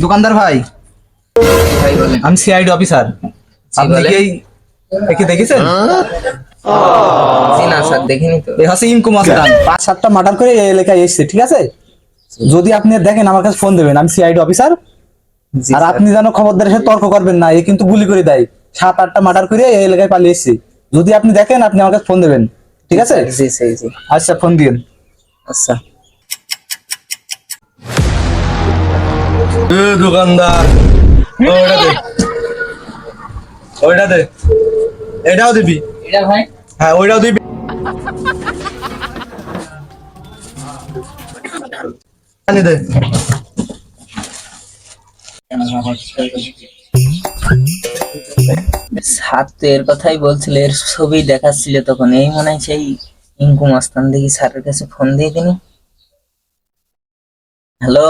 দোকানদার ভাই, ভাই বলেন। আমি সিআইডি অফিসার। আপনি বলেন। কি একে দেখেছেন? জি না স্যার, দেখিনি তো। এ হচ্ছে ইনকু মাস্তান, 5-7টা মার্ডার করে এই এলাকায় এসেছে, ঠিক আছে? যদি আপনি দেখেন আমার কাছে ফোন দেবেন, আমি সিআইডি অফিসার। জি আর স্যার। আপনি যেন খবরদারের সাথে তর্ক করবেন না, এ কিন্তু গুলি করে দেয়। 7-8টা মার্ডার করে এই এলাকায় পালিয়ে এসেছে। যদি আপনি দেখেন, আপনি আমার কাছে ফোন দেবেন, ঠিক আছে? জি স্যার, জি। আচ্ছা, ফোন দিন। আচ্ছা। দোকানদার, ওইটা দে, এটাও দিবি। এটা ভাই? হ্যাঁ, ওইটাও দিবি। পানি দে। স্যার তো এর কথাই বলছিল, এর ছবি দেখাচ্ছিল তখন। এই মনে হয় সেই ইনকু মাস্তান। দেখি স্যারের কাছে ফোন দিয়ে দিনি। হ্যালো,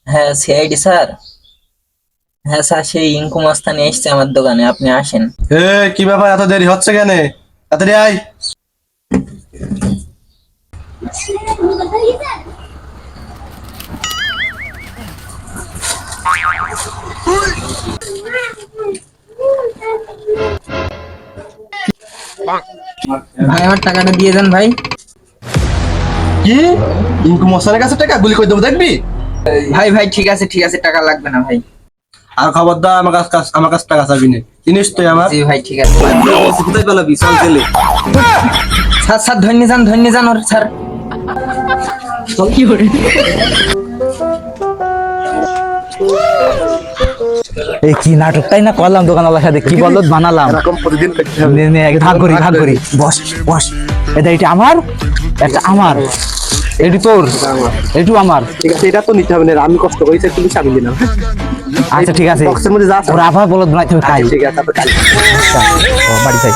হ্যাঁ সিআইডি স্যার। হ্যাঁ স্যার, সেই ইনকু মাস্তান এসছে আমার দোকানে, আপনি আসেন। এ কি ব্যাপার, এত দেরি হচ্ছে কেন? তাড়াতাড়ি আয়। ভাই আমার টাকাটা দিয়ে দেন ভাই। কি? ইনকু মশানের কাছে টাকা গুলি করে দেবো, দেখবি? ভাই ভাই ঠিক আছে ঠিক আছে, টাকা লাগবে না ভাই। আর খবরদার আমার কাছে টাকা চাবি না, জিনিস তুই আমার। জি ভাই ঠিক আছে। কোথায় পেলাবি? চল চলে। স্যার স্যার, ধন্য যান ওর স্যার। কি করে? এই কি নাটকটাই না করলাম দোকানওয়ালার সাথে, কি বললো বানালাম। এরকম প্রতিদিন করতে হবে। নে, নে, ভাগ করি। বস বস, এটা আমার, একটা আমার, এটি তোর, এটু আমার। ঠিক আছে, এটা তো নিতে হবে না, আমি কষ্ট করেছি, তুমি চাবি দিলাম। আচ্ছা ঠিক আছে, বক্সের মধ্যে যা আছে। ওরা আবার বলদ বানাইতে হবে, খাই। ঠিক আছে, তারপর কাল। বাড়ি যাই।